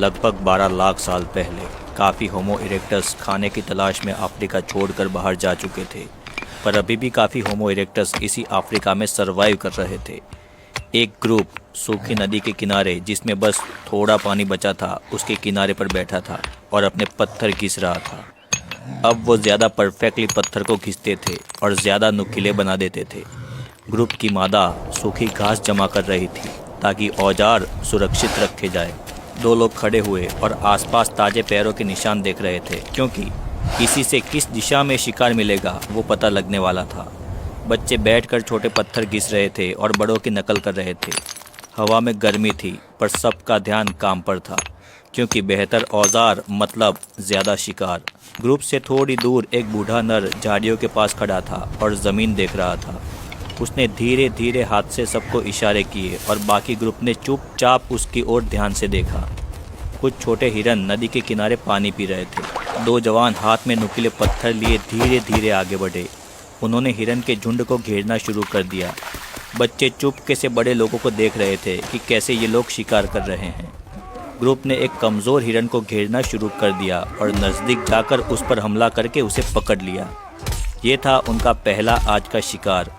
लगभग 12 लाख साल पहले काफ़ी होमो इरेक्टस खाने की तलाश में अफ्रीका छोड़कर बाहर जा चुके थे, पर अभी भी काफ़ी होमो इरेक्टस इसी अफ्रीका में सरवाइव कर रहे थे। एक ग्रुप सूखी नदी के किनारे, जिसमें बस थोड़ा पानी बचा था, उसके किनारे पर बैठा था और अपने पत्थर घिस रहा था। अब वो ज़्यादा परफेक्टली पत्थर को घिसते थे और ज़्यादा नुकीले बना देते थे। ग्रुप की मादा सूखी घास जमा कर रही थी ताकि औजार सुरक्षित रखे जाए। दो लोग खड़े हुए और आसपास ताजे पैरों के निशान देख रहे थे, क्योंकि इसी से किस दिशा में शिकार मिलेगा वो पता लगने वाला था। बच्चे बैठकर छोटे पत्थर घिस रहे थे और बड़ों की नकल कर रहे थे। हवा में गर्मी थी, पर सबका ध्यान काम पर था, क्योंकि बेहतर औजार मतलब ज़्यादा शिकार। ग्रुप से थोड़ी दूर एक बूढ़ा नर झाड़ियों के पास खड़ा था और ज़मीन देख रहा था। उसने धीरे धीरे हाथ से सबको इशारे किए और बाकी ग्रुप ने चुपचाप उसकी ओर ध्यान से देखा। कुछ छोटे हिरन नदी के किनारे पानी पी रहे थे। दो जवान हाथ में नुकीले पत्थर लिए धीरे धीरे आगे बढ़े। उन्होंने हिरन के झुंड को घेरना शुरू कर दिया। बच्चे चुपके से बड़े लोगों को देख रहे थे कि कैसे ये लोग शिकार कर रहे हैं। ग्रुप ने एक कमज़ोर हिरन को घेरना शुरू कर दिया और नज़दीक जाकर उस पर हमला करके उसे पकड़ लिया। ये था उनका पहला आज का शिकार।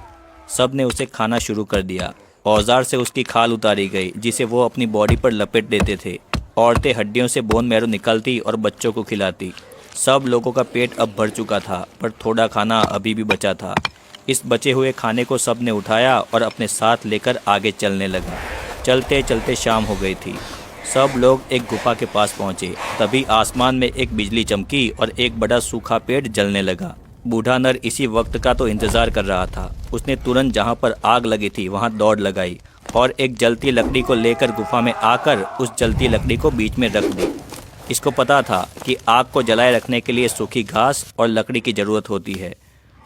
सब ने उसे खाना शुरू कर दिया। औजार से उसकी खाल उतारी गई, जिसे वो अपनी बॉडी पर लपेट देते थे। औरतें हड्डियों से बोन मैरो निकालती और बच्चों को खिलाती। सब लोगों का पेट अब भर चुका था, पर थोड़ा खाना अभी भी बचा था। इस बचे हुए खाने को सब ने उठाया और अपने साथ लेकर आगे चलने लगा। चलते चलते शाम हो गई थी। सब लोग एक गुफा के पास पहुंचे। तभी आसमान में एक बिजली चमकी और एक बड़ा सूखा पेड़ जलने लगा। बूढ़ा नर इसी वक्त का तो इंतजार कर रहा था। उसने तुरंत जहां पर आग लगी थी वहां दौड़ लगाई और एक जलती लकड़ी को लेकर गुफा में आकर उस जलती लकड़ी को बीच में रख दी। इसको पता था कि आग को जलाए रखने के लिए सूखी घास और लकड़ी की ज़रूरत होती है।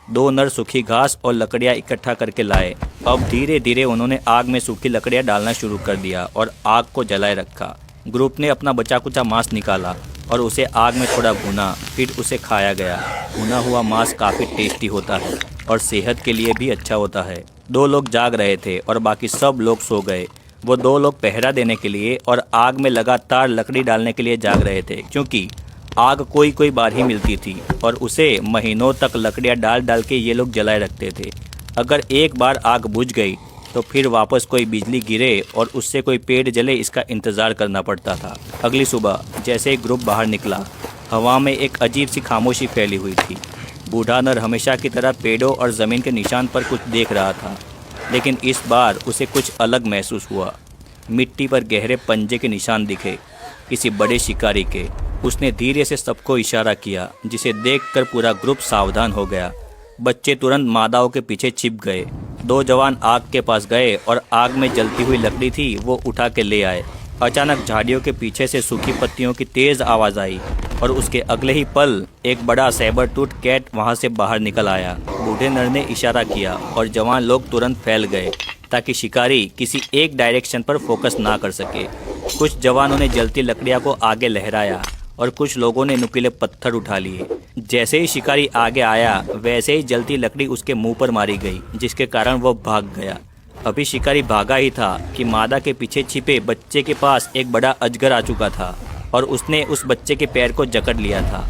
दो नर सूखी घास और लकड़ियाँ इकट्ठा करके लाए। अब धीरे धीरे उन्होंने आग में सूखी लकड़ियाँ डालना शुरू कर दिया और आग को जलाए रखा। ग्रुप ने अपना बचा कुचा मांस निकाला और उसे आग में थोड़ा भुना, फिर उसे खाया गया। भुना हुआ मांस काफ़ी टेस्टी होता है और सेहत के लिए भी अच्छा होता है। दो लोग जाग रहे थे और बाकी सब लोग सो गए। वो दो लोग पहरा देने के लिए और आग में लगातार लकड़ी डालने के लिए जाग रहे थे, क्योंकि आग कोई बार ही मिलती थी और उसे महीनों तक लकड़ियाँ डाल डाल के ये लोग जलाए रखते थे। अगर एक बार आग बुझ गई तो फिर वापस कोई बिजली गिरे और उससे कोई पेड़ जले, इसका इंतज़ार करना पड़ता था। अगली सुबह जैसे ही ग्रुप बाहर निकला, हवा में एक अजीब सी खामोशी फैली हुई थी। बूढ़ा नर हमेशा की तरह पेड़ों और ज़मीन के निशान पर कुछ देख रहा था, लेकिन इस बार उसे कुछ अलग महसूस हुआ। मिट्टी पर गहरे पंजे के निशान दिखे, किसी बड़े शिकारी के। उसने धीरे से सबको इशारा किया, जिसे देखकर पूरा ग्रुप सावधान हो गया। बच्चे तुरंत मादाओं के पीछे छिप गए। दो जवान आग के पास गए और आग में जलती हुई लकड़ी थी वो उठा के ले आए। अचानक झाड़ियों के पीछे से सूखी पत्तियों की तेज़ आवाज़ आई और उसके अगले ही पल एक बड़ा सैबर टूथ कैट वहां से बाहर निकल आया। बूढ़े नर ने इशारा किया और जवान लोग तुरंत फैल गए ताकि शिकारी किसी एक डायरेक्शन पर फोकस ना कर सके। कुछ जवानों ने जलती लकड़ियाँ को आगे लहराया और कुछ लोगों ने नुकीले पत्थर उठा लिए। जैसे ही शिकारी आगे आया, वैसे ही जलती लकड़ी उसके मुंह पर मारी गई, जिसके कारण वो भाग गया। अभी शिकारी भागा ही था कि मादा के पीछे छिपे बच्चे के पास एक बड़ा अजगर आ चुका था और उसने उस बच्चे के पैर को जकड़ लिया था।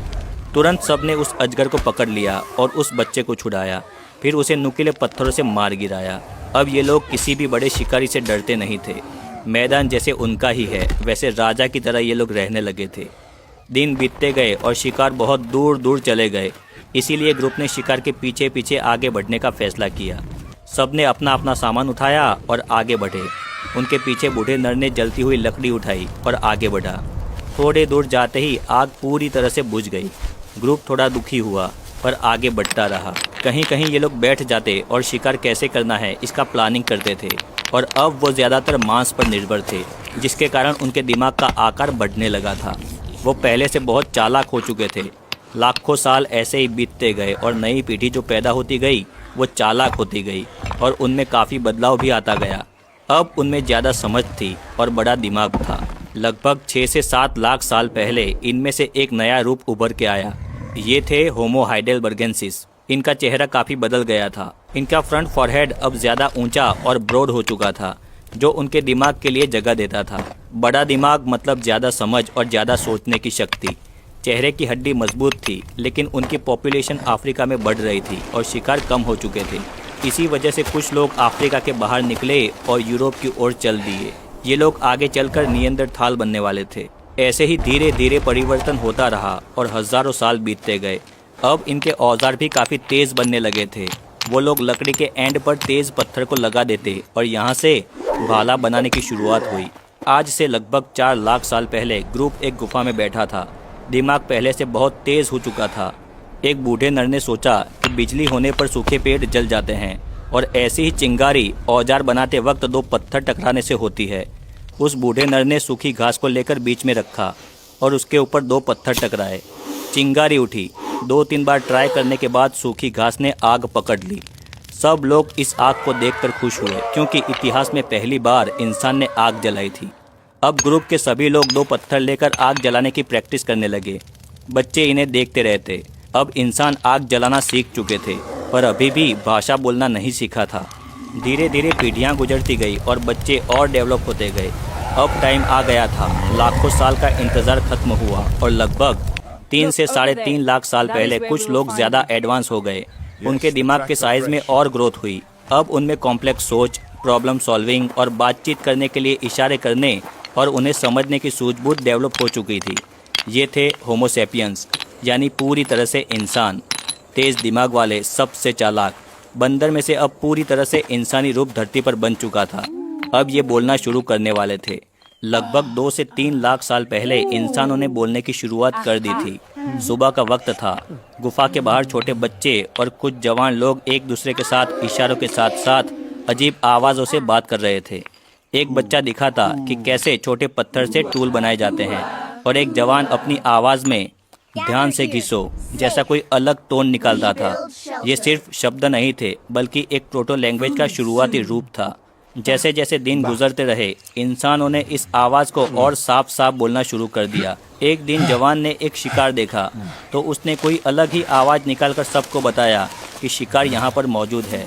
तुरंत सब ने उस अजगर को पकड़ लिया और उस बच्चे को छुड़ाया, फिर उसे नुकीले पत्थरों से मार गिराया। अब ये लोग किसी भी बड़े शिकारी से डरते नहीं थे। मैदान जैसे उनका ही है, वैसे राजा की तरह ये लोग रहने लगे थे। दिन बीतते गए और शिकार बहुत दूर दूर चले गए। इसीलिए ग्रुप ने शिकार के पीछे पीछे आगे बढ़ने का फैसला किया। सब ने अपना अपना सामान उठाया और आगे बढ़े। उनके पीछे बूढ़े नर ने जलती हुई लकड़ी उठाई और आगे बढ़ा। थोड़े दूर जाते ही आग पूरी तरह से बुझ गई। ग्रुप थोड़ा दुखी हुआ, पर आगे बढ़ता रहा। कहीं कहीं ये लोग बैठ जाते और शिकार कैसे करना है इसका प्लानिंग करते थे, और अब वो ज़्यादातर मांस पर निर्भर थे, जिसके कारण उनके दिमाग का आकार बढ़ने लगा था। वो पहले से बहुत चालाक हो चुके थे। लाखों साल ऐसे ही बीतते गए और नई पीढ़ी जो पैदा होती गई वो चालाक होती गई और उनमें काफ़ी बदलाव भी आता गया। अब उनमें ज़्यादा समझ थी और बड़ा दिमाग था। लगभग 6 से 7 लाख साल पहले इनमें से एक नया रूप उभर के आया। ये थे होमो हाइडेलबर्गेंसिस। इनका चेहरा काफ़ी बदल गया था। इनका फ्रंट फॉरहेड अब ज़्यादा ऊंचा और ब्रॉड हो चुका था, जो उनके दिमाग के लिए जगह देता था। बड़ा दिमाग मतलब ज़्यादा समझ और ज़्यादा सोचने की शक्ति। चेहरे की हड्डी मजबूत थी, लेकिन उनकी पॉपुलेशन अफ्रीका में बढ़ रही थी और शिकार कम हो चुके थे। इसी वजह से कुछ लोग अफ्रीका के बाहर निकले और यूरोप की ओर चल दिए। ये लोग आगे चलकर नियंदरथाल बनने वाले थे। ऐसे ही धीरे धीरे परिवर्तन होता रहा और हज़ारों साल बीतते गए। अब इनके औजार भी काफ़ी तेज़ बनने लगे थे। वो लोग लकड़ी के एंड पर तेज़ पत्थर को लगा देते और यहाँ से भाला बनाने की शुरुआत हुई। आज से लगभग 4 लाख साल पहले ग्रुप एक गुफा में बैठा था। दिमाग पहले से बहुत तेज़ हो चुका था। एक बूढ़े नर ने सोचा कि बिजली होने पर सूखे पेड़ जल जाते हैं और ऐसी ही चिंगारी औजार बनाते वक्त 2 पत्थर टकराने से होती है। उस बूढ़े नर ने सूखी घास को लेकर बीच में रखा और उसके ऊपर 2 पत्थर टकराए। चिंगारी उठी। 2-3 बार ट्राई करने के बाद सूखी घास ने आग पकड़ ली। सब लोग इस आग को देखकर खुश हुए, क्योंकि इतिहास में पहली बार इंसान ने आग जलाई थी। अब ग्रुप के सभी लोग 2 पत्थर लेकर आग जलाने की प्रैक्टिस करने लगे। बच्चे इन्हें देखते रहते। अब इंसान आग जलाना सीख चुके थे, पर अभी भी भाषा बोलना नहीं सीखा था। धीरे धीरे पीढ़ियाँ गुजरती गई और बच्चे और डेवलप होते गए। अब टाइम आ गया था। लाखों साल का इंतज़ार खत्म हुआ और लगभग 3 से 3.5 लाख साल पहले कुछ लोग ज़्यादा एडवांस हो गए। उनके दिमाग के साइज़ में और ग्रोथ हुई। अब उनमें कॉम्प्लेक्स सोच, प्रॉब्लम सॉल्विंग और बातचीत करने के लिए इशारे करने और उन्हें समझने की सूझबूझ डेवलप हो चुकी थी। ये थे होमो सैपियंस, यानी पूरी तरह से इंसान। तेज़ दिमाग वाले, सबसे चालाक। बंदर में से अब पूरी तरह से इंसानी रूप धरती पर बन चुका था। अब ये बोलना शुरू करने वाले थे। लगभग 2 से 3 लाख साल पहले इंसानों ने बोलने की शुरुआत कर दी थी। सुबह का वक्त था। गुफा के बाहर छोटे बच्चे और कुछ जवान लोग एक दूसरे के साथ इशारों के साथ साथ अजीब आवाज़ों से बात कर रहे थे। एक बच्चा दिखा था कि कैसे छोटे पत्थर से टूल बनाए जाते हैं और एक जवान अपनी आवाज़ में ध्यान से घिसो जैसा कोई अलग टोन निकालता था। ये सिर्फ शब्द नहीं थे, बल्कि एक प्रोटो लैंग्वेज का शुरुआती रूप था। जैसे जैसे दिन गुजरते रहे, इंसानों ने इस आवाज़ को और साफ साफ बोलना शुरू कर दिया। एक दिन जवान ने एक शिकार देखा, तो उसने कोई अलग ही आवाज़ निकालकर सबको बताया कि शिकार यहाँ पर मौजूद है।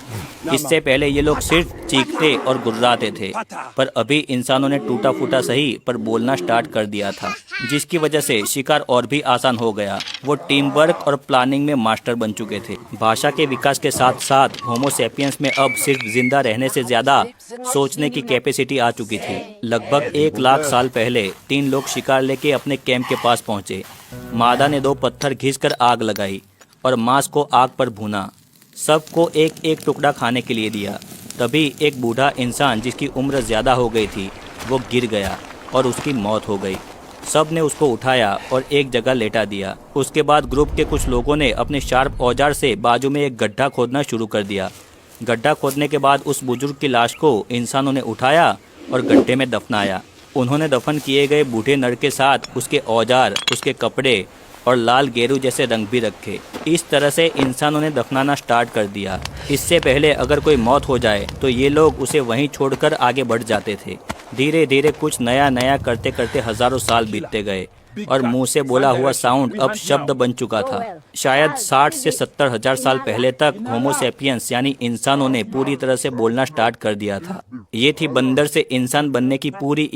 इससे पहले ये लोग सिर्फ चीखते और गुर्राते थे, पर अभी इंसानों ने टूटा फूटा सही पर बोलना स्टार्ट कर दिया था, जिसकी वजह से शिकार और भी आसान हो गया। वो टीम वर्क और प्लानिंग में मास्टर बन चुके थे। भाषा के विकास के साथ साथ होमो सैपियंस में अब सिर्फ जिंदा रहने से ज़्यादा सोचने की कैपेसिटी आ चुकी थी। लगभग 1 लाख साल पहले 3 लोग शिकार लेके अपने कैंप के पास पहुंचे। मादा ने 2 पत्थर घिसकर आग लगाई और मांस को आग पर भूना। सबको एक एक टुकड़ा खाने के लिए दिया। तभी एक बूढ़ा इंसान, जिसकी उम्र ज़्यादा हो गई थी, वो गिर गया और उसकी मौत हो गई। सब ने उसको उठाया और एक जगह लेटा दिया। उसके बाद ग्रुप के कुछ लोगों ने अपने शार्प औजार से बाजू में एक गड्ढा खोदना शुरू कर दिया। गड्ढा खोदने के बाद उस बुजुर्ग की लाश को इंसानों ने उठाया और गड्ढे में दफनाया। उन्होंने दफन किए गए बूढ़े नर के साथ उसके औजार, उसके कपड़े और लाल गेरू जैसे रंग भी रखे। इस तरह से इंसानों ने दफनाना स्टार्ट कर दिया। इससे पहले अगर कोई मौत हो जाए तो ये लोग उसे वहीं छोड़कर आगे बढ़ जाते थे। धीरे धीरे कुछ नया नया करते करते हज़ारों साल बीतते गए और मुंह से बोला हुआ साउंड अब शब्द बन चुका था। शायद 60 से 70 हजार साल पहले तक होमो सैपियंस यानी इंसानों ने पूरी तरह से बोलना स्टार्ट कर दिया था। ये थी बंदर से इंसान बनने की पूरी